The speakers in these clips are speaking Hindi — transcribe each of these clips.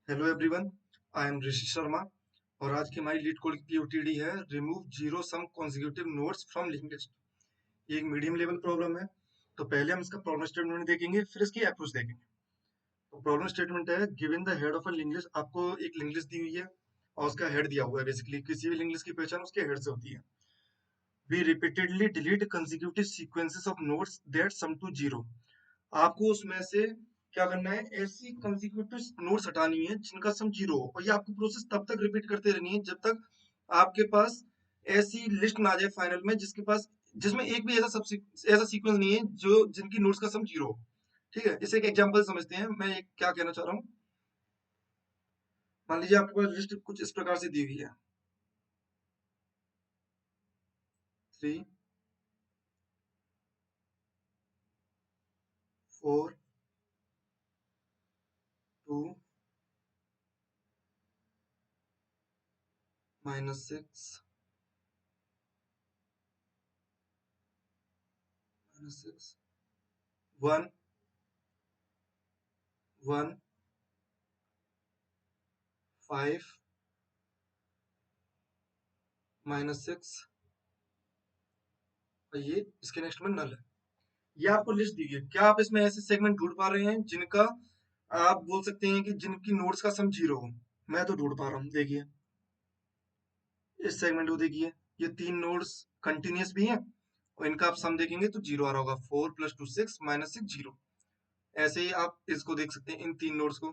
हेलो एवरीवन, आई एम ऋषि शर्मा और आज की हमारी लीड कोड की ओटीडी है remove zero sum consecutive nodes from linked list. ये एक मीडियम लेवल प्रॉब्लम है। तो पहले हम इसका प्रॉब्लम स्टेटमेंट देखेंगे, फिर इसकी अप्रोच देखेंगे। तो प्रॉब्लम स्टेटमेंट है given the head of a link list. आपको एक लिंक लिस्ट दी हुई है और उसका हेड दिया हुआ है। बेसिकली किसी भी लिंक लिस्ट की पहचान उसके हेड से होती है। We repeatedly delete consecutive sequences of nodes that sum to zero. आपको उसमें से क्या करना है, ऐसी कंसेक्यूटिव नोड्स हटानी है जिनका सम जीरो हो, और ये आपको प्रोसेस तब तक रिपीट करते रहनी है जब तक आपके पास ऐसी लिस्ट ना आ जाए फाइनल में जिसके पास जिसमें एक भी ऐसा सीक्वेंस नहीं है जो जिनकी नोड्स का सम जीरो हो। ठीक है, इसे एक एग्जांपल समझते हैं। मैं क्या कहना चाह रहा हूँ, मान लीजिए आपके पास लिस्ट कुछ इस प्रकार से दी हुई है। 3 4 2 -6 -6 1 1 5 -6 और ये इसके नेक्स्ट में नल है। ये आपको लिस्ट दी है। क्या आप इसमें ऐसे सेगमेंट ढूंढ पा रहे हैं जिनका आप बोल सकते हैं कि जिनकी नोड्स का सम जीरो हो? मैं तो ढूंढ पा रहा हूँ। देखिए इस सेगमेंट को देखिए, ये तीन नोड्स कंटिन्यूस भी हैं और इनका आप सम देखेंगे तो जीरो आ रहा होगा। 4 + 2 6 -6 जीरो। ऐसे ही आप इसको देख सकते हैं, इन तीन नोड्स को।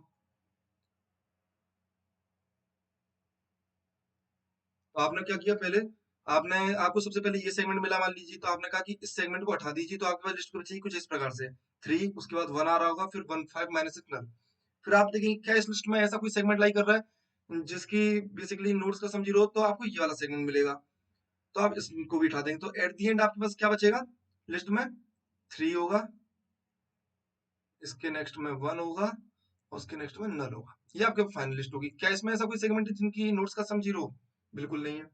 तो आपने क्या किया, पहले आपने आपको सबसे पहले ये सेगमेंट मिला मान लीजिए, तो आपने कहा कि इस सेगमेंट को हटा दीजिए। तो आपके पास लिस्ट बची कुछ इस प्रकार से, 3, उसके बाद 1 आ रहा होगा, फिर 1 5 -6 नल। फिर आप देखेंगे क्या इस लिस्ट में ऐसा कोई सेगमेंट लाई कर रहा है जिसकी बेसिकली नोड्स का सम जीरो हो, तो आपको ये वाला सेगमेंट मिलेगा। तो आप इसको भी उठा देंगे, तो एट दी एंड आपके पास क्या बचेगा लिस्ट में? 3 होगा, इसके नेक्स्ट में 1 होगा और उसके नेक्स्ट में नल होगा। ये आपके फाइनल लिस्ट होगी। क्या इसमें ऐसा कोई सेगमेंट है जिनकी नोड्स का सम जीरो हो? बिल्कुल नहीं है।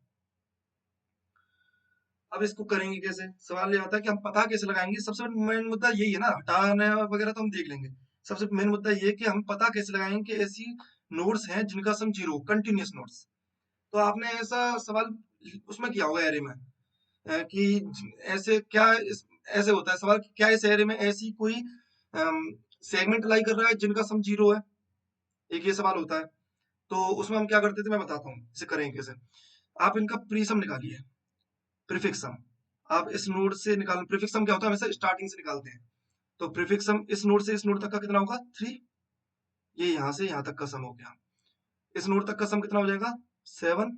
अब इसको करेंगे कैसे? सवाल ये आता है कि हम पता कैसे लगाएंगे। सबसे मेन मुद्दा यही है ना, हटाना वगैरह तो हम देख लेंगे। सबसे मेन मुद्दा ये है कि हम पता कैसे लगाएंगे कि ऐसी नोड्स हैं जिनका सम जीरो, कंटिन्यूस नोड्स। तो आपने ऐसा सवाल उसमें किया होगा एरे में, कि ऐसे क्या ऐसे होता है सवाल कि क्या इस एरे में ऐसी कोई सेगमेंट लाई कर रहा है जिनका सम जीरो है। एक ये सवाल होता है। तो उसमें हम क्या करते थे, मैं बताता हूँ इसे करेंगे कैसे। आप इनका प्रीसम निकालिए, प्रीफिक्स सम। आप इस नोड से निकाल, प्रीफिक्स सम क्या होता है, हमेशा स्टार्टिंग से निकालते हैं। तो प्रीफिक्स सम इस नोड से इस नोड तक का कितना होगा? 3। ये यहां से यहां तक का सम हो गया। इस नोड तक का सम कितना हो जाएगा? 7।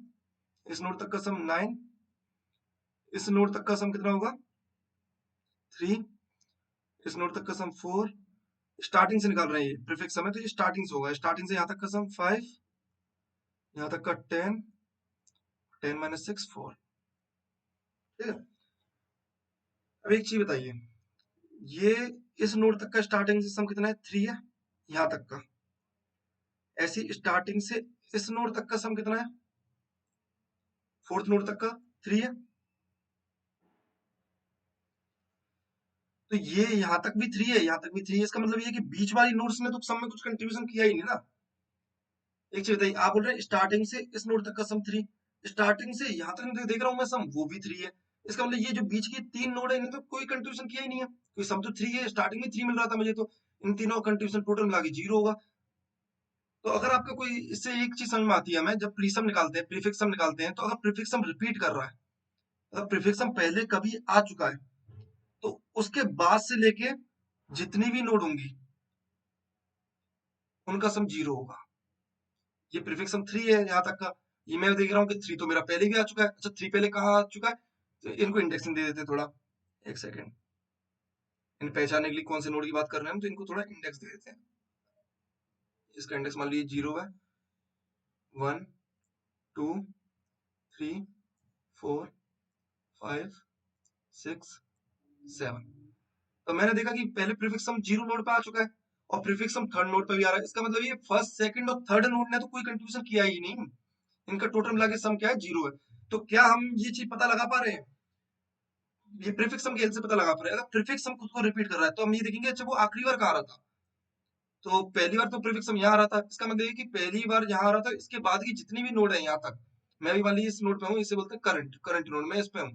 इस नोड तक का सम 9। इस नोड तक का सम कितना होगा? 3। इस नोड तक का सम 4। स्टार्टिंग से निकाल रहे हैं, ये प्रीफिक्स सम है तो ये स्टार्टिंग से होगा। स्टार्टिंग से यहां तक का सम 5, यहां तक का 10, 10 -6 4। ठीक है। अब एक चीज बताइए, ये इस नोड तक का स्टार्टिंग से सम कितना है? 3 है, यहां तक का। ऐसी स्टार्टिंग से इस नोड तक का सम कितना है? फोर्थ नोड तक का 3 है। तो ये यहां तक भी 3 है, यहां तक भी 3 है। इसका मतलब ये है कि बीच वाली नोड्स ने तो सम में कुछ कंट्रीब्यूशन किया ही नहीं ना। एक चीज बताइए, आप बोल रहे हैं स्टार्टिंग से इस नोड तक का सम 3, स्टार्टिंग से यहां तक देख रहा हूं मैं सम, वो भी 3 है। इसका मतलब ये जो बीच की तीन नोड है इन्हें तो कोई कंट्रीब्यूशन किया ही नहीं है। कोई सम तो 3 है, स्टार्टिंग में 3 मिल रहा था मुझे, तो इन तीनों कंट्रीब्यूशन टोटल मिला के 0 होगा। तो अगर आपका कोई, इससे एक चीज समझ में आती है हमें, जब प्रीसम निकालते हैं, प्रीफिक्स सम निकालते हैं, तो अगर प्रीफिक्स सम रिपीट कर रहा है, अगर प्रीफिक्स सम पहले कभी आ चुका है, तो उसके बाद से लेके जितनी भी नोड होंगी उनका सम 0 होगा। ये प्रीफिक्स सम 3 है यहाँ तक का। ये मैं देख रहा हूँ कि 3 तो मेरा पहले भी आ चुका है। अच्छा, 3 पहले कहाँ आ चुका है? तो इनको इंडेक्सिंग दे देते हैं थोड़ा। एक सेकेंड, इन पहचानने के लिए कौन से नोड की बात कर रहे हैं हम, तो इनको थोड़ा इंडेक्स दे देते हैं। इसका इंडेक्स मान लीजिए 0 है, 1 2 3 4 5 6 7। तो मैंने देखा कि पहले प्रीफिक्स सम 0 नोड पे आ चुका है और प्रीफिक्स सम थर्ड नोड पे भी आ रहा है। इसका मतलब ये फर्स्ट सेकंड और थर्ड नोड ने तो कोई कंट्रीब्यूशन किया ही नहीं। इनका टोटल मिला के सम क्या है? 0 है। तो क्या हम ये चीज पता लगा पा रहे हैं? ये प्रीफिक्स सम की हेल्प से पता लगा पा रहे हैं। अगर प्रीफिक्स सम खुद को रिपीट कर रहा है तो हम ये देखेंगे, अच्छा वो आखिरी बार कहाँ रहा था। तो पहली बार तो प्रीफिक्स सम यहाँ आ रहा था, इसका मतलब ये कि पहली बार यहाँ आ रहा था, इसके बाद की जितनी भी नोड है यहाँ तक, मैं भी मान लीजिए इस नोड पे हूँ, इसे बोलते हैं करंट, करंट नोड, मैं इस पे हूँ।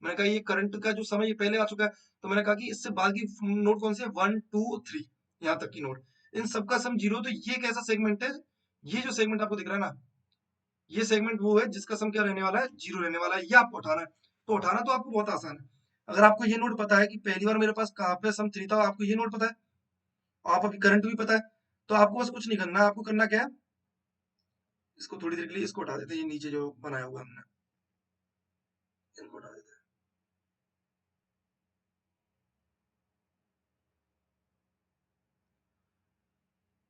मैंने कहा ये करंट का जो समय ये पहले आ चुका है, तो मैंने कहा कि इससे बाद की नोड कौन सी है, 1 2 3, यहाँ तक की नोड, इन सबका सम जीरो। तो ये कैसा सेगमेंट है, ये जो सेगमेंट आपको दिख रहा है ना, ये सेगमेंट वो है जिसका सम क्या रहने वाला है, जीरो रहने वाला है। ये आपको उठाना है, तो उठाना तो आपको बहुत आसान है। अगर आपको ये नोड पता है कि पहली बार मेरे पास कहाँ पे सम 3 था, आपको ये नोड पता है, आप अभी करंट भी पता है, तो आपको बस कुछ नहीं करना है। आपको करना क्या है, इसको थोड़ी देर के लिए इसको उठा देते हैं, ये नीचे जो बनाया हुआ है हमने, इनको उठा देते हैं।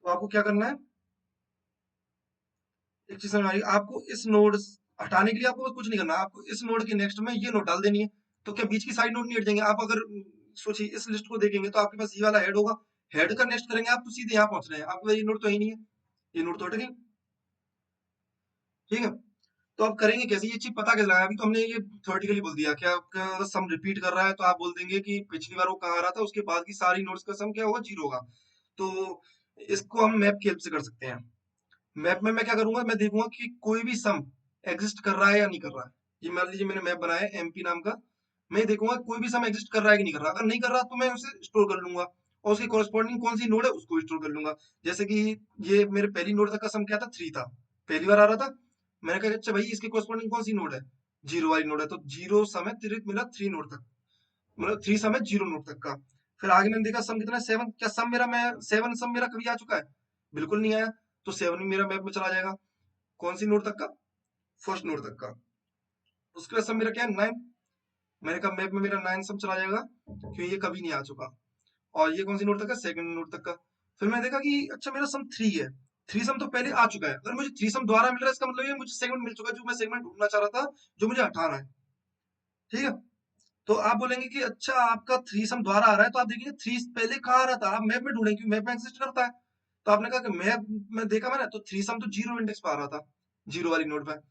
तो आपको क्या करना है, एक चीज समझ आ रही है आपको, इस नोड हटाने के लिए आपको बस कुछ नहीं करना, आपको इस नोड के नेक्स्ट में ये नोड डाल देनी है। तो क्या बीच की साइड नोड नहीं हट जाएंगे? आप अगर सोचिए इस लिस्ट को देखेंगे तो आपके पास ये वाला हेड होगा, हेड का नेक्स्ट करेंगे आप तो सीधे यहाँ पहुंच रहे हैं, आपके पास ये नोड तो ही नहीं है, ये नोड तो हट गई। ठीक है, तो आप करेंगे कैसे, ये चीज पता कैसे लगाया? अभी तो हमने ये थ्योरेटिकली बोल दिया, क्या आपका अगर सम रिपीट कर रहा है तो आप बोल देंगे कि पिछली बार वो कहाँ आ रहा था, उसके बाद की सारी नोड्स का सम क्या होगा, जीरो होगा। तो इसको हम मैप की हेल्प से कर सकते हैं। मैप में मैं क्या करूंगा, मैं देखूंगा कि कोई भी सम एग्जिस्ट कर रहा है या नहीं कर रहा है। ये मान लीजिए मैंने मैप बनाया है एमपी नाम का, मैं देखूंगा कोई भी सम एग्जिस्ट कर रहा है कि नहीं कर रहा। अगर नहीं कर रहा तो मैं उसे स्टोर कर लूंगा, और उसकी कॉरेस्पॉन्डिंग कौन सी नोड है उसको स्टोर कर लूंगा। जैसे कि ये मेरे पहली नोड तक का सम क्या था, 3 था, पहली बार आ रहा था। मैंने कहा अच्छा भाई इसकी कॉरेस्पॉन्डिंग कौन सी नोड है, जीरो वाली नोड है, तो जीरो सम है, तिरक मिला 3 नोड तक, मतलब 3 सम है जीरो नोड तक का। फिर आगे मैंने देखा सम कितना है, 7। क्या सम मेरा, मैं 7 सम मेरा कभी आ चुका है? बिल्कुल नहीं आया। तो 7 मेरा मैप में चला जाएगा, कौन सी नोड तक का, फर्स्ट नोड तक का। उसके बाद सम मेरा क्या है, 9। मैंने कहा मैप में मेरा 9 सम चला जाएगा, क्योंकि ये कभी नहीं आ चुका। और ये कौन सी नोड तक का, सेकंड नोड तक का। फिर मैंने देखा कि अच्छा मेरा सम 3 है, 3 सम तो पहले आ चुका है, अगर मुझे 3 सम दोबारा मिल रहा है इसका मतलब ये मुझे सेगमेंट मिल चुका है, जो मैं सेगमेंट ढूंढना चाह रहा था, जो मुझे हटाना है। ठीक है, तो आप बोलेंगे कि अच्छा आपका 3 सम दोबारा आ रहा है, तो आप देखिए 3 पहले कहाँ आ रहा था, आप मैप में ढूंढेंगे क्योंकि मैप में एग्जिस्ट करता है। तो आपने कहा कि मैप में देखा मैंने, तो 3 सम तो जीरो इंडेक्स पे आ रहा था, जीरो वाली नोड पे।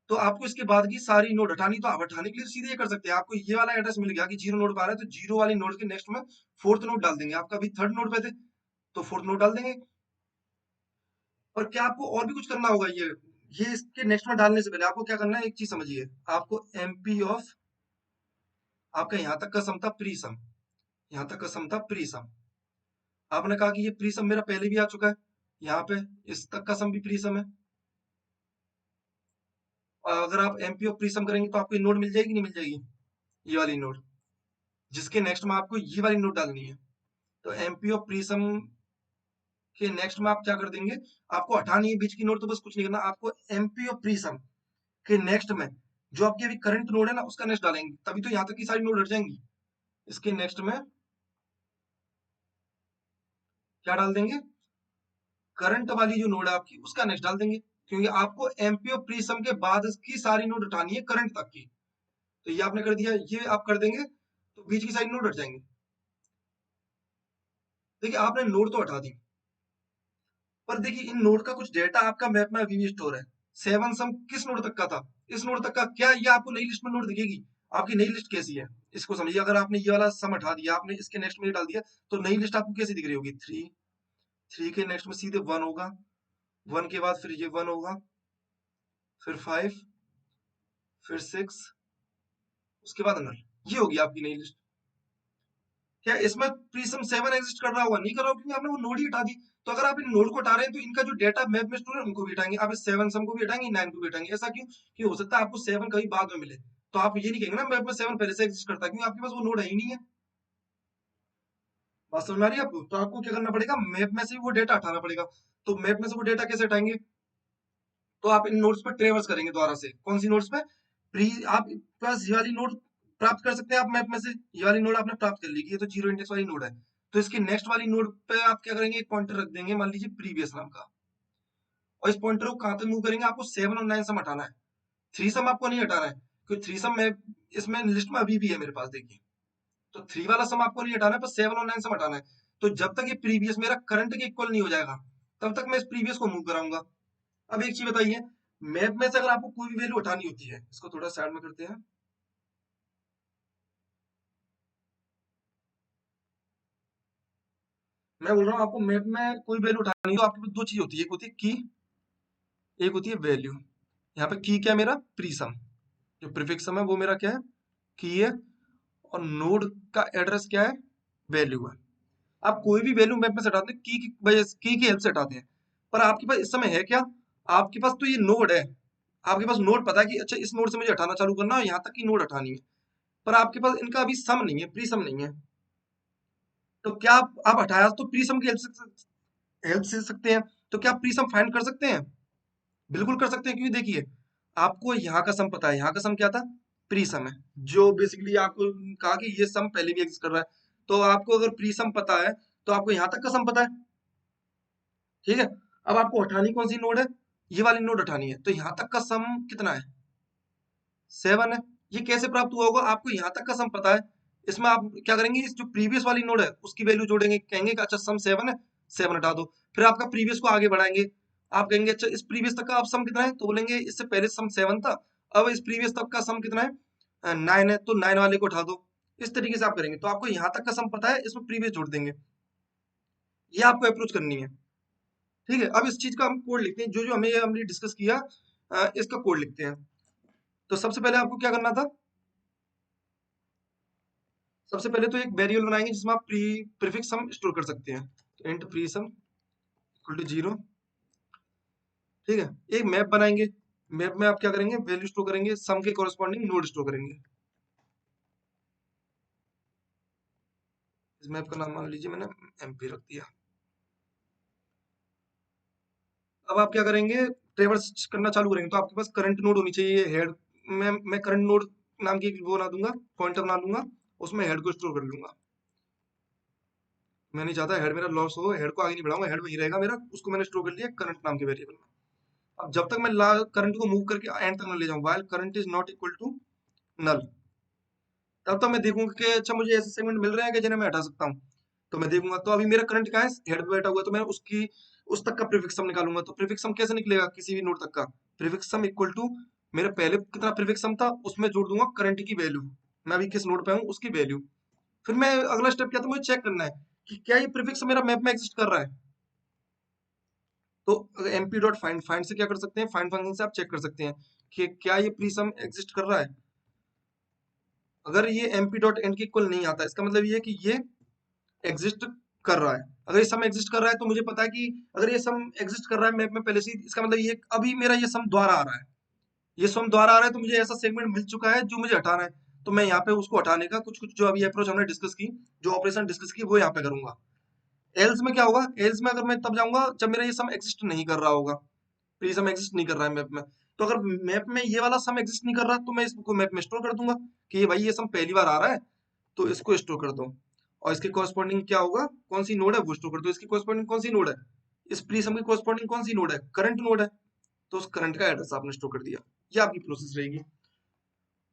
तो आपको इसके बाद की सारी नोड हटानी, तो आप हटाने के लिए सीधे ये कर सकते हैं। आपको ये वाला एड्रेस मिल गया कि जीरो नोड पर आ रहा है, तो जीरो वाली नोड के नेक्स्ट में फोर्थ नोड डाल देंगे। आपका अभी थर्ड नोड पे थे, तो फोर्थ नोड डाल देंगे। और क्या आपको और भी कुछ करना होगा, ये इसके नेक्स्ट में डालने से पहले आपको क्या करना है, एक चीज समझिए। आपको एमपी ऑफ, आपका यहाँ तक का सम था प्री सम, यहाँ तक का सम था प्री सम। आपने कहा कि ये प्री सम मेरा पहले भी आ चुका है, यहाँ पे इस तक का सम भी प्री सम है। और अगर आप एमपी ऑफ प्री सम करेंगे तो आपको ये नोड मिल जाएगी, नहीं मिल जाएगी, ये वाली नोड, जिसके नेक्स्ट में आपको ये वाली नोड डालनी है। तो एमपी ऑफ प्रीसम के नेक्स्ट में आप क्या कर देंगे, आपको हटानी है बीच की नोड, तो बस कुछ नहीं करना, आपको एमपी ऑफ प्रीसम के नेक्स्ट में जो आपकी अभी करंट नोड है ना उसका नेक्स्ट डालेंगे, तभी तो यहाँ तक की सारी नोड हट जाएंगी। इसके नेक्स्ट में क्या डाल देंगे, करंट वाली जो नोड है आपकी उसका नेक्स्ट डाल देंगे, क्योंकि आपको एमपी ऑफ प्रीसम के बाद की सारी नोड हटानी है करंट तक की। तो ये आपने कर दिया, ये आप कर देंगे तो बीच की सारी नोड हट जाएंगे। देखिए आपने नोड तो हटा दी, पर देखिए इन नोड का कुछ डेटा आपका मैप में अभी भी स्टोर है। 7 सम किस नोड तक का था, इस नोड तक का, क्या ये आपको नई लिस्ट में नोड दिखेगी? आपकी नई लिस्ट कैसी है, इसको समझिए। अगर आपने ये वाला सम हटा दिया, आपने इसके नेक्स्ट में ये डाल दिया, तो नई लिस्ट आपको कैसी दिख रही होगी, 3, 3 के नेक्स्ट में सीधे 1 होगा, 1 के बाद फिर ये 1 होगा, फिर 5, फिर 6, उसके बाद नल। ये होगी आपकी नई लिस्ट। क्या इसमें प्रीसम 7 एग्जिस्ट कर रहा होगा? नहीं कर रहा होगा, क्योंकि आपने वो नोड ही हटा दी। तो अगर आप इन नोड को हटा रहे हैं तो इनका जो डेटा मैप में स्टोर है उनको भी हटाएंगे, आप इस 7 सम को भी हटाएंगे, 9 को भी हटाएंगे। ऐसा क्यों, कि हो सकता है आपको 7 कभी बाद में मिले, तो आप ये नहीं कहेंगे ना मैप में 7 पहले से एग्जिस्ट करता है, क्योंकि आपके पास वो नोड है ही नहीं है। बात समझ में आ रही है आपको? तो आपको क्या करना पड़ेगा, मैप में से वो डेटा हटाना पड़ेगा। तो मैप में से वो डेटा कैसे हटाएंगे, तो आप इन नोड्स पर ट्रेवर्स करेंगे दोबारा से। कौन सी नोड्स पे, प्री, आप पास ये वाली नोड प्राप्त कर सकते हैं आप मैप में से, ये वाली नोड आपने प्राप्त कर ली कि ये तो जीरो इंडेक्स वाली नोड है। तो इसके नेक्स्ट वाली नोड पे आप क्या करेंगे, एक पॉइंटर रख देंगे, मान लीजिए प्रीवियस नाम का। और इस पॉइंटर को कहां तक मूव करेंगे, आपको 7 और 9 सम हटाना है, 3 सम आपको नहीं हटाना है, क्योंकि 3 सम में इसमें लिस्ट में अभी भी है मेरे पास, देखिए। तो 3 वाला सम आपको नहीं हटाना है, पर 7 और 9 सम हटाना है। तो जब तक ये प्रीवियस मेरा करंट के इक्वल नहीं हो जाएगा, तब तक मैं इस प्रीवियस को मूव कराऊंगा। अब एक चीज बताइए, मैप में से अगर आपको कोई भी वैल्यू हटानी होती है, इसको थोड़ा साइड में करते हैं। मैं बोल रहा हूँ आपको मैप में कोई वैल्यू उठानी है तो आपके पास दो चीज होती है, एक होती है की, एक होती है वैल्यू। यहाँ पे की क्या है मेरा, प्रीसम। जो प्रीफिक्स सम है वो मेरा क्या है, की है। और नोड का एड्रेस क्या है, वैल्यू है। आप कोई भी वैल्यू मैप में से हटाते हैं की की वजह से, की हेल्प से हटाते हैं। पर आपके पास इस समय है क्या, आपके पास तो ये नोड है। आपके पास नोड पता है कि अच्छा इस नोड से मुझे हटाना चालू करना है, यहाँ तक की नोड हटानी है। पर आपके पास इनका अभी सम नहीं है, प्री सम नहीं है। तो क्या आप हटाया तो प्री सम की हेल्प से सकते हैं। तो क्या आप प्री सम फाइंड कर सकते हैं, बिल्कुल कर सकते हैं। क्योंकि देखिए आपको यहाँ का सम पता है, यहाँ का सम क्या था, प्री सम है। जो बेसिकली आपको कहा कि ये सम पहले भी एग्जिस्ट कर रहा है। तो आपको अगर प्री सम पता है तो आपको यहाँ तक का सम पता है, ठीक है। अब आपको हटानी कौन सी नोड है, ये वाली नोड हटानी है। तो यहाँ तक का सम कितना है, 7 है। ये कैसे प्राप्त हुआ होगा, आपको यहाँ तक का सम पता है। इसमें आप क्या करेंगे, इस जो प्रीवियस वाली नोड है उसकी वैल्यू जोड़ेंगे, कहेंगे कि अच्छा सम 7 है, 7 हटा दो। फिर आपका प्रीवियस को आगे बढ़ाएंगे, आप कहेंगे अच्छा इस प्रीवियस तक का अब सम कितना है, तो बोलेंगे इससे पहले सम 7 था, अब इस प्रीवियस तक का सम कितना है, 9 है, तो 9 वाले को उठा दो। इस तरीके से आप करेंगे तो आपको यहाँ तक का सम पता है, इसमें प्रीवियस जोड़ देंगे। ये आपको अप्रोच करनी है, ठीक है। अब इस चीज का हम कोड लिखते हैं, जो जो हमें हमने डिस्कस किया, इसका कोड लिखते हैं। तो सबसे पहले आपको क्या करना था, सबसे पहले तो एक वेरिएबल बनाएंगे जिसमें आप प्रीफिक्स सम स्टोर कर सकते हैं। तो int pre sum equal to 0, ठीक है। एक मैप बनाएंगे, मैप में आप क्या करेंगे, वैल्यू स्टोर करेंगे, सम के कॉरेस्पॉन्डिंग नोड स्टोर करेंगे। इस मैप का नाम मान लीजिए मैंने एमपी रख दिया। अब आप क्या करेंगे, ट्रेवर्स करना चालू करेंगे तो आपके पास करंट नोड होनी चाहिए हेड में। मैं करंट नोड नाम की वो बना दूंगा, पॉइंटर बना दूंगा, उसमें हेड को स्टोर कर लूंगा। मैं नहीं चाहता हेड मेरा लॉस हो, हेड को आगे नहीं बढ़ाऊंगा, हेड वहीं रहेगा मेरा, उसको मैंने स्टोर कर लिया करंट नाम के वेरिएबल में। अब जब तक मैं करंट को मूव करके एंड तक न ले जाऊं, while current is not equal to null, तब तक मैं देखूंगा कि अच्छा मुझे ऐसे सेगमेंट मिल रहे हैं कि जिन्हें मैं हटा सकता हूँ। तो मैं देखूंगा तो अभी मेरा करंट कहाँ है, हेड पे बैठा हुआ है, तो मैं उसकी उस तक का प्रीफिक्स सम निकालूंगा। तो प्रीफिक्स सम कैसे निकलेगा, किसी भी नोड तक का प्रीफिक्स सम इक्वल टू मेरा पहले कितना प्रीफिक्स सम था उसमें जोड़ दूंगा करंट की वैल्यू, मैं अभी किस नोड पे हूँ उसकी वैल्यू। फिर मैं अगला स्टेप क्या था, मुझे चेक करना है कि क्या ये प्रीफिक्स मेरा मैप में एग्जिस्ट कर रहा है। तो एमपी डॉट फाइंड, फाइंड से क्या कर सकते हैं, फाइंड फंक्शन से आप चेक कर सकते हैं कि क्या ये प्रीसम एग्जिस्ट कर रहा है। अगर ये एमपी डॉट एंड के इक्वल नहीं आता, इसका मतलब ये है कि ये एग्जिस्ट कर रहा है। अगर ये सम एग्जिस्ट कर रहा है तो मुझे पता है कि अगर ये सम एग्जिस्ट कर रहा है मैप में पहले से ही, इसका मतलब ये अभी मेरा ये सम दोबारा आ रहा है। ये सम दोबारा आ रहा है तो मुझे ऐसा सेगमेंट मिल चुका है जो मुझे हटाना है। तो मैं यहाँ पे उसको हटाने का कुछ कुछ जो अभी अप्रोच हमने डिस्कस की, जो ऑपरेशन डिस्कस की, वो यहाँ पे करूंगा। एल्स में क्या होगा, एल्स में अगर मैं तब जाऊंगा जब मेरा ये सम एग्जिस्ट नहीं कर रहा होगा। तो ये सम एग्जिस्ट नहीं कर रहा है मैप में। तो अगर मैप में ये वाला सम एग्जिस्ट नहीं कर रहा तो मैं इसको मैप में स्टोर कर दूंगा कि ये भाई ये सम पहली बार आ रहा है, तो इसको स्टोर कर दो। और इसके कॉरस्पॉन्डिंग क्या होगा, कौन सी नोड है वो स्टोर कर दो। इसकी कॉरस्पॉन्डिंग कौन सी नोड है, इस प्री सम की कॉरस्पॉन्डिंग कौन सी नोड है, करंट नोड है। तो उस करंट का एड्रेस आपने स्टोर कर दिया। ये आपकी प्रोसेस रहेगी।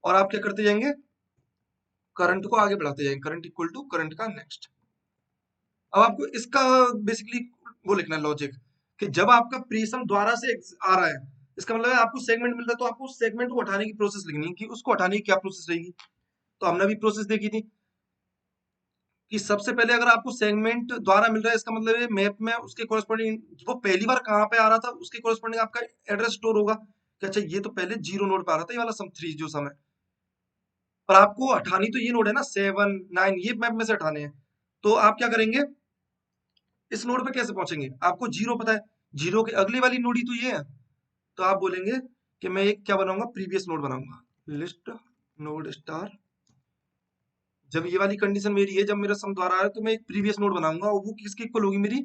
और आप क्या करते जाएंगे, करंट को आगे बढ़ाते जाएंगे, करंट इक्वल टू करंट का नेक्स्ट। अब आपको इसका बेसिकली वो लिखना है लॉजिक, कि जब आपका प्रीसम द्वारा से आ रहा है, इसका मतलब है आपको सेगमेंट मिल रहा है, तो आपको सेगमेंट को हटाने की प्रोसेस लिखनी है कि उसको हटाने की क्या प्रोसेस रहेगी। तो हमने भी प्रोसेस देखी थी कि सबसे पहले अगर आपको सेगमेंट द्वारा मिल रहा है, इसका मतलब है मैप में उसके कोरस्पॉन्डिंग वो पहली बार कहाँ पे आ रहा था उसके कोरस्पॉन्डिंग आपका एड्रेस स्टोर होगा कि अच्छा ये तो पहले 0 नोड पे आ रहा था, ये वाला सम 3 जो सम है। पर आपको हटानी तो ये नोड है ना, 7 9, ये मैप में से हटाने हैं। तो आप क्या करेंगे, इस नोड पे कैसे पहुंचेंगे, आपको 0 पता है, 0 के अगली वाली नोड ही तो ये है। तो आप बोलेंगे कि मैं एक क्या बनाऊंगा, प्रीवियस नोड बनाऊंगा, लिस्ट नोड स्टार। जब ये वाली कंडीशन मेरी है, जब मेरा सम द्वारा आ रहा है, तो मैं एक प्रीवियस नोड बनाऊंगा और वो किसकी इक्वल होगी, मेरी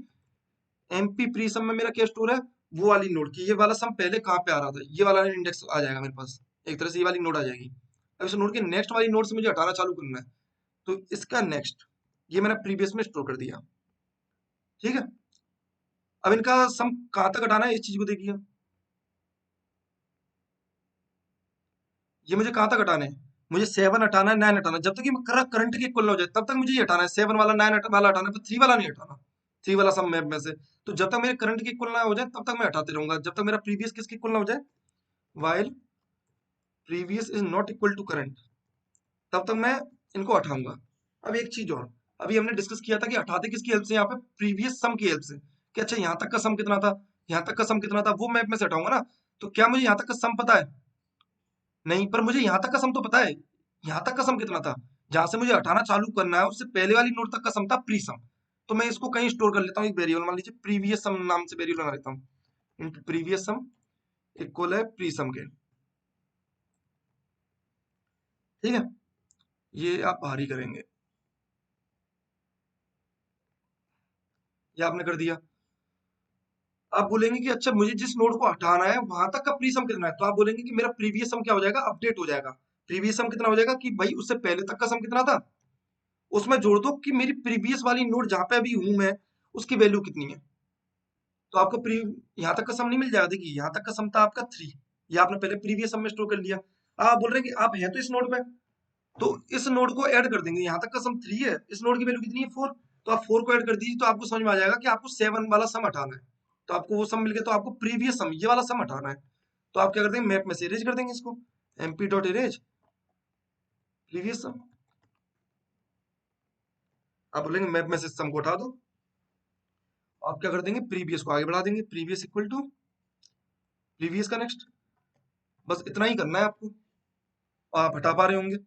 एमपी प्री सम में मेरा क्या स्टोर है, वो वाली नोड की। ये वाला सम पहले कहाँ पे आ रहा था, ये वाला इंडेक्स आ जाएगा मेरे पास, एक तरह से ये वाली नोड आ जाएगी। अब इस नोड के नेक्स्ट वाली नोड से मुझे हटाना चालू करना है, तो इसका नेक्स्ट ये मैंने प्रीवियस में स्टोर कर दिया, ठीक है। अब इनका सम कहाँ तक हटाना है, इस चीज को देखिए, ये मुझे कहाँ तक हटाना है, मुझे 7 हटाना है, 9 हटाना है। जब तक ये करंट के इक्वल ना हो जाए तब तक मुझे ये हटाना है, 7 वाला 9 वाला हटाना है, पर 3 वाला नहीं हटाना, 3 वाला सब मैप में से। तो जब तक मेरे करंट के इक्वल ना हो जाए तब तक मैं हटाते रहूंगा, जब तक मेरा प्रीवियस किसके इक्वल ना हो जाए, while previous is not equal to current, तब तक मैं इनको हटाऊंगा। अब एक चीज और, अभी हमने डिस्कस किया था कि हटाते किसकी हेल्प से, यहाँ पे प्रीवियस सम की हेल्प से, कि अच्छा यहाँ तक का सम कितना था, यहाँ तक का सम कितना था, वो मैप में से हटाऊंगा ना। तो क्या मुझे यहाँ तक का सम पता है? नहीं, पर मुझे यहाँ तक का सम तो पता है। यहाँ तक का सम कितना था, जहां से मुझे हटाना चालू करना है उससे पहले वाली नोड तक का सम था प्री सम। तो मैं इसको कहीं स्टोर कर लेता हूँ एक वेरिएबल, मान लीजिए प्रीवियस सम नाम से वेरिएबल बना लेता हूँ, इंटू प्रीवियस सम इक्वल है प्री सम के। ठीक है, ये आप बाहर ही करेंगे, ये आपने कर दिया। आप बोलेंगे कि अच्छा मुझे जिस नोड को हटाना है वहां तक का प्री सम कितना है, तो आप बोलेंगे कि मेरा प्रीवियस सम क्या हो जाएगा, अपडेट हो जाएगा। प्रीवियस सम कितना हो जाएगा कि भाई उससे पहले तक का सम कितना था, उसमें जोड़ दो कि मेरी प्रीवियस वाली नोड जहां पे अभी हूं मैं, उसकी वैल्यू कितनी है। तो आपको प्री यहाँ तक का सम नहीं मिल जाएगा। देखिए यहाँ तक का सम था आपका 3, ये आपने पहले प्रीवियस सम में स्टोर कर लिया। अब आप बोल रहे हैं कि आप हैं तो इस नोड पे, तो इस नोड को ऐड कर देंगे, यहाँ तक का सम 3 है, इस नोड की वैल्यू कितनी है 4, तो आप 4 को ऐड कर दीजिए, तो आपको समझ में आ जाएगा कि आपको 7 वाला सम हटाना है। तो आपको वो सम मिल गया, तो आपको प्रीवियस सम ये वाला सम हटाना है। तो आप क्या कर देंगे, मैप में से इरेज कर देंगे इसको, एमपी डॉट इरेज प्रीवियस सम। आप बोलेंगे मैप में से सम को हटा दो, आप क्या कर देंगे, प्रीवियस को आगे बढ़ा देंगे, प्रीवियस इक्वल टू प्रीवियस का नेक्स्ट। बस इतना ही करना है आपको, आप हटा पा रहे होंगे।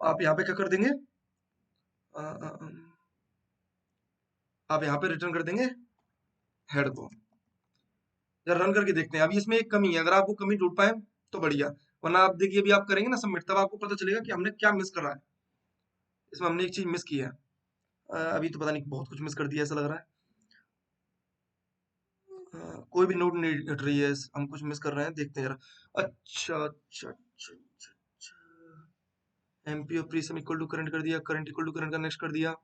आप यहाँ पे क्या कर देंगे, अ, अ, अ, आप यहाँ पे रिटर्न कर देंगे हेड को। जरा रन करके देखते हैं, अभी इसमें एक कमी है, अगर आप वो कमी ढूंढ पाए तो बढ़िया, वरना आप देखिए अभी आप करेंगे ना सबमिट, तब आपको पता चलेगा कि हमने क्या मिस करा है। इसमें हमने एक चीज मिस की है, अभी तो पता नहीं बहुत कुछ मिस कर दिया ऐसा लग रहा है। कोई भी नोट नहीं हट रही है, हम कुछ मिस कर रहे हैं, देखते हैं जरा। अच्छा अच्छा अच्छा अच्छा अच्छा, MP of pre sum equal to current कर दिया, करंट इक्वल टू करंट का नेक्स्ट कर दिया।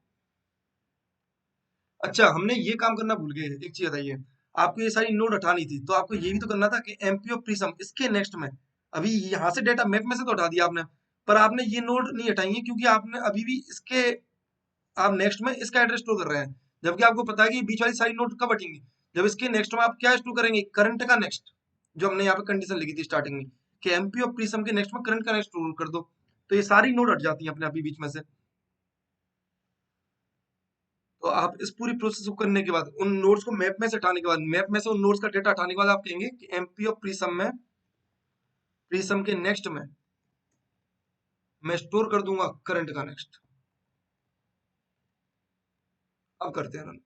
अच्छा हमने ये काम करना भूल गए, एक चीज बताइए, आपको ये सारी नोड हटानी थी तो आपको ये भी तो करना था कि एमपी ऑफ प्रिज्म इसके नेक्स्ट में, अभी यहाँ से डेटा मैप में से तो हटा दिया आपने, पर आपने ये नोड नहीं हटाई है क्योंकि आपने अभी भी इसके, आप नेक्स्ट में इसका एड्रेस स्टोर कर रहे हैं, जबकि आपको पता है कि बीच वाली सारी नोड कब हटेंगी, जब इसके नेक्स्ट में आप क्या स्टोर करेंगे, करंट का नेक्स्ट। जो हमने यहाँ पे कंडीशन लिखी थी स्टार्टिंग में कि एमपी ऑफ प्रिज्म के नेक्स्ट में करंट का नेक्स्ट स्टोर कर दो, तो ये सारी नोड हट जाती है अपने अभी बीच में से। तो आप इस पूरी प्रोसेस को करने के बाद, उन नोड्स को मैप में से हटाने के बाद, मैप में से उन नोड्स का डेटा हटाने के बाद आप कहेंगे कि एमपी ऑफ प्रीसम में, प्रीसम के नेक्स्ट में मैं स्टोर कर दूंगा करंट का नेक्स्ट। अब करते हैं रन।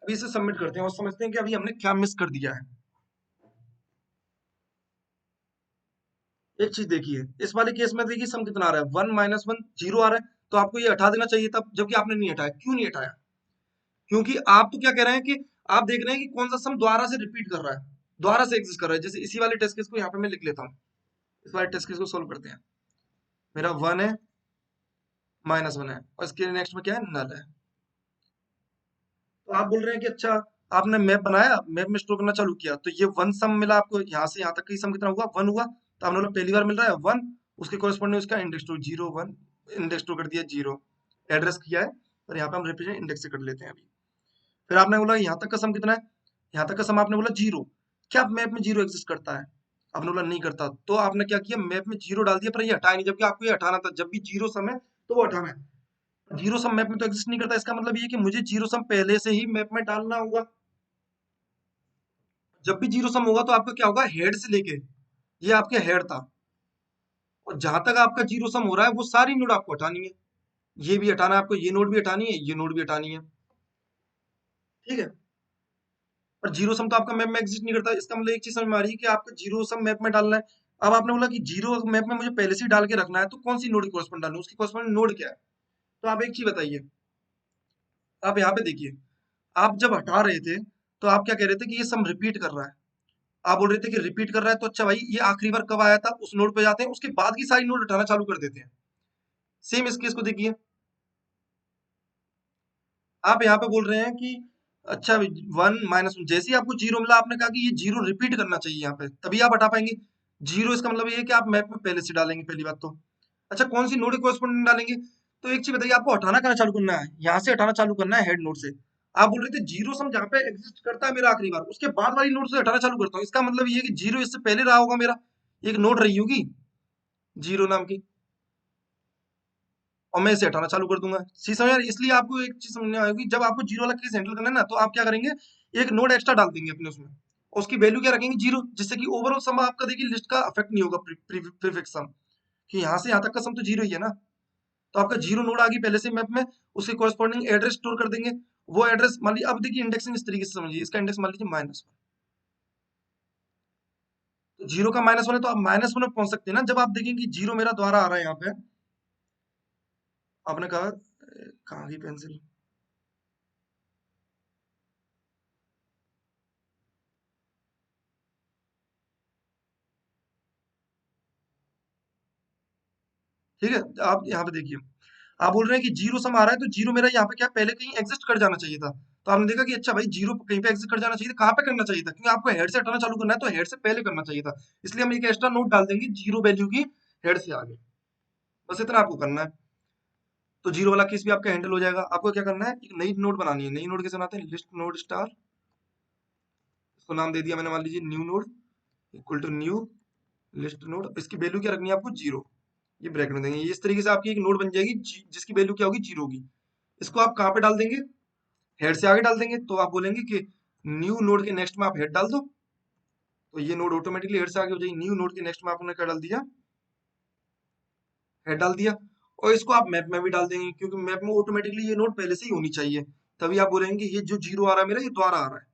अभी इसे सबमिट करते हैं और समझते हैं कि अभी हमने क्या मिस कर दिया है। एक चीज देखिए, इस वाले केस में देखिए सम कितना आ रहा है, 1 - 1 0 आ रहा है, तो आपको ये हटा देना चाहिए था, जबकि आपने नहीं हटाया। क्यों नहीं हटाया? क्योंकि आप तो क्या कह रहे हैं कि आप देख रहे हैं कि कौन सा सम दोबारा से रिपीट कर रहा है, दोबारा से एग्जिस्ट कर रहा है। जैसे इसी वाले टेस्ट केस को यहाँ पे मैं लिख लेता हूँ, इस वाले टेस्ट केस को सोल्व करते हैं। मेरा 1 है, -1 है, और इसके नेक्स्ट में क्या है, नल है। तो आप बोल रहे हैं कि अच्छा आपने मैप बनाया, मैप में स्टोर करना चालू किया, तो ये 1 सम मिला आपको, यहाँ से यहाँ तक का सम कितना हुआ, 1 हुआ। तो आपने बोला पहली बार मिल रहा है 1, उसके कोरिस्पॉन्डिंग उसका इंडेक्स टू 0 1, इंडेक्स टू कर दिया 0, एड्रेस किया है, और यहाँ पे हम रिप्रेजेंट इंडेक्स से कर लेते हैं अभी। फिर आपने बोला यहाँ तक का सम कितना है, यहाँ तक का सम आपने बोला 0। क्या मैप में 0 एग्जिस्ट करता है? आपने बोला नहीं करता, तो आपने क्या किया, मैप में 0 डाल दिया, पर ये हटाया नहीं, जबकि आपको ये हटाना था। जब भी 0 सम है तो वो हटाना है। 0 सम मैप में तो एग्जिस्ट नहीं करता, इसका मतलब ये है कि मुझे 0 सम पहले से ही मैप में डालना होगा। जब भी 0 सम होगा तो आपका क्या होगा, हेड से लेके, ये आपके हेड था, और जहां तक आपका 0 सम हो रहा है वो सारी नोड आपको हटानी है। ये भी हटाना है आपको, ये नोड भी हटानी है, ये नोड भी हटानी है। ठीक है, और 0 सम तो आपका मैप में एग्जिस्ट नहीं करता, इसका मतलब एक चीज समझ में आ रही है कि आपको 0 सम मैप में डालना है। अब आपने बोला कि 0 मैप में मुझे पहले से ही डाल के रखना है, तो कौन सी नोड की कोरिस्पॉन्ड डालूं, उसकी कोरिस्पॉन्डिंग नोड क्या है? तो आप एक चीज बताइए, आप यहाँ पे देखिए, आप जब हटा रहे थे तो आप क्या कह रहे थे कि ये सम रिपीट कर रहा है। आप बोल रहे थे कि रिपीट कर रहा है, तो अच्छा भाई ये आखिरी बार कब आया था, उस नोड पे जाते हैं, उसके बाद की सारी नोड हटाना चालू कर देते हैं। सेम इस केस को देखिए, आप यहाँ पे बोल रहे हैं कि अच्छा 1 - 1, जैसे ही आपको 0 मिला आपने कहा कि ये 0 रिपीट करना चाहिए यहाँ पे, तभी आप हटा पाएंगे। 0 इसका मतलब ये है कि आप मैप में पहले से डालेंगे पहली बात तो। अच्छा कौन सी नोड के कोरिस्पोंडिंग डालेंगे, तो एक चीज बताइए, आपको हटाना कहाँ चालू करना है, यहाँ से हटाना चालू करना है, हेड नोड से। आप बोल रहे थे जीरो सम जहां पे एग्जिस्ट करता है मेरा आखिरी बार, उसके बाद वाली नोड से हटाना चालू करता हूँ, इसका मतलब ये है कि जीरो इससे पहले रहा होगा मेरा, एक नोड रही होगी जीरो नाम की, और मैं इसे हटाना चालू कर दूंगा। सी समझ आ रही है? इसलिए आपको एक चीज समझने आएगी, जब आपको जीरो वाला केस हैंडल करना है ना, तो आप क्या करेंगे, एक नोड एक्स्ट्रा डाल देंगे अपने उसमें, और उसकी वैल्यू क्या रखेंगे, जीरो, जिससे कि ओवरऑल सम आपका देखिए लिस्ट का अफेक्ट नहीं होगा, प्रीफिक्स सम, कि यहाँ से यहाँ तक का सम तो जीरो ही है ना। तो आपका जीरो नोड आ गई पहले से मैप में, उसके कॉरस्पॉन्डिंग एड्रेस स्टोर कर देंगे। वो एड्रेस मान लीजिए, अब देखिए इंडेक्सिंग इस तरीके से समझिए, इसका इंडेक्स मान लीजिए -1, तो जीरो का -1 है, तो आप -1 में पहुंच सकते हैं ना, जब आप देखेंगे कि जीरो मेरा द्वारा आ रहा है यहाँ पे। आपने कहा कहाँ गई पेंसिल, ठीक है, आप यहाँ पे देखिए, आप बोल रहे हैं कि जीरो सम आ रहा है, तो जीरो मेरा यहाँ पे क्या पहले कहीं एग्जिस्ट कर जाना चाहिए था, तो आपने देखा कि अच्छा भाई जीरो कहीं पे एग्जिस्ट कर जाना चाहिए था, कहाँ पे करना चाहिए था, क्योंकि आपको हेड से हटाना चालू करना है, तो हेड से पहले करना चाहिए था, इसलिए हम एक एक्स्ट्रा नोट डाल देंगे जीरो वैल्यू की हेड से आगे, बस इतना आपको करना है। तो जीरो वाला केस भी आपका हैंडल हो जाएगा। आपको क्या करना है, एक नई नोड बनानी है। नई नोड कैसे बनाते हैं, लिस्ट नोड स्टार, इसको नाम दे दिया मैंने, मान लीजिए new node, equal to new list node, इसकी वैल्यू क्या रखनी है आपको, जीरो, ये ब्रैकेट में देंगे, ये इस तरीके से आपकी एक नोड बन जाएगी जिसकी वैल्यू क्या होगी, जीरो होगी। इसको आप कहाँ पे डाल देंगे, हेड से आगे डाल देंगे, तो आप बोलेंगे कि न्यू नोड के नेक्स्ट में आप हेड डाल दो, तो ये नोड ऑटोमेटिकली हेड से आगे हो जाएगी। न्यू नोड के नेक्स्ट में आपने क्या डाल दिया, हेड डाल दिया, और इसको आप मैप में भी डाल देंगे, क्योंकि मैप में ऑटोमेटिकली ये नोड पहले से ही होनी चाहिए, तभी आप बोलेंगे ये जो जीरो आ रहा है मेरा, ये द्वारा आ रहा है,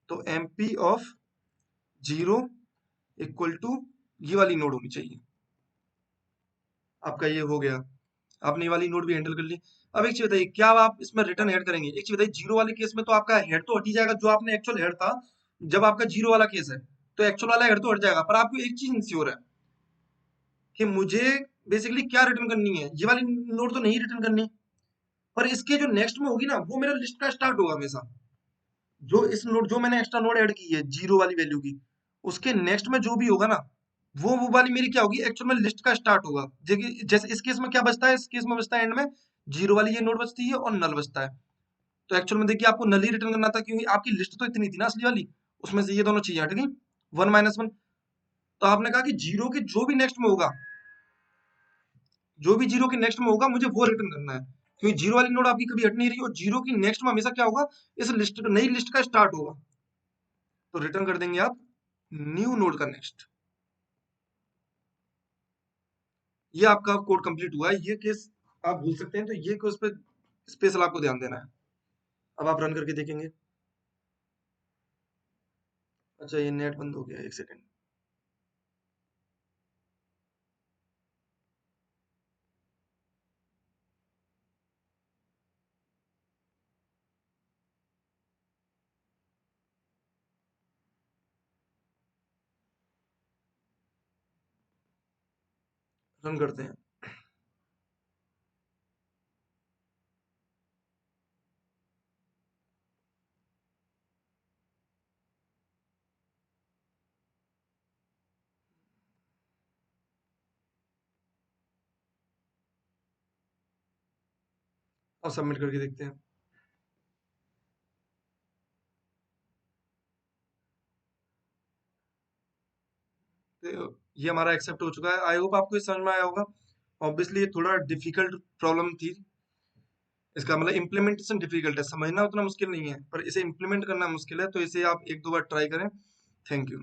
तो MP of zero equal to ये वाली नोड होनी चाहिए। आपका ये हो गया, आपने ये वाली नोड भी हैंडल कर ली। अब एक चीज बताइए, क्या आप इसमें रिटर्न हेड करेंगे, एक चीज बताइए, जीरो वाले केस में तो आपका हेड तो हट ही जाएगा, जो आपने एक्चुअल हेड था, जब आपका जीरो वाला केस है, तो एक्चुअल वाला हेड तो हट जाएगा, पर आपको एक चीज इंश्योर है कि मुझे बेसिकली क्या रिटर्न करनी है, ये वाली नोड तो नहीं रिटर्न करनी, पर इसके जो नेक्स्ट में होगी ना, वो मेरा लिस्ट का स्टार्ट होगा हमेशा, जो इस नोड जो मैंने एक्स्ट्रा नोड ऐड की है जीरो वाली वैल्यू की, उसके नेक्स्ट में जो भी होगा ना, वो वाली मेरी क्या होगी, एक्चुअल में लिस्ट का स्टार्ट होगा। जैसे इस केस में क्या बचता है, इस केस में बचता है एंड में जीरो वाली ये नोड बचती है और नल बचता है। तो एक्चुअल में देखिए आपको नल ही रिटर्न करना था, क्योंकि आपकी लिस्ट तो इतनी थी ना असली वाली, उसमें से ये दोनों चीजें हट गई, 1 - 1। तो आपने कहा कि जीरो के जो भी नेक्स्ट में होगा, जो भी जीरो के नेक्स्ट में होगा मुझे वो रिटर्न करना है, क्योंकि जीरो वाली नोड आपकी कभी हट नहीं रही, और जीरो की नेक्स्ट में हमेशा क्या होगा, इस लिस्ट नई लिस्ट का स्टार्ट होगा, तो रिटर्न कर देंगे आप न्यू नोड का नेक्स्ट। ये आपका कोड कंप्लीट हुआ है, ये केस आप भूल सकते हैं, तो ये केस पे स्पेशल आपको ध्यान देना है। अब आप रन करके देखेंगे। अच्छा ये नेट बंद हो गया, एक सेकेंड, रन करते हैं। अब सबमिट करके देखते हैं। तो ये हमारा एक्सेप्ट हो चुका है, आई होप आपको ये समझ में आया होगा। ऑब्वियसली ये थोड़ा डिफिकल्ट प्रॉब्लम थी, इसका मतलब इम्प्लीमेंटेशन डिफिकल्ट है, समझना उतना मुश्किल नहीं है, पर इसे इम्प्लीमेंट करना मुश्किल है, तो इसे आप एक दो बार ट्राई करें। Thank you.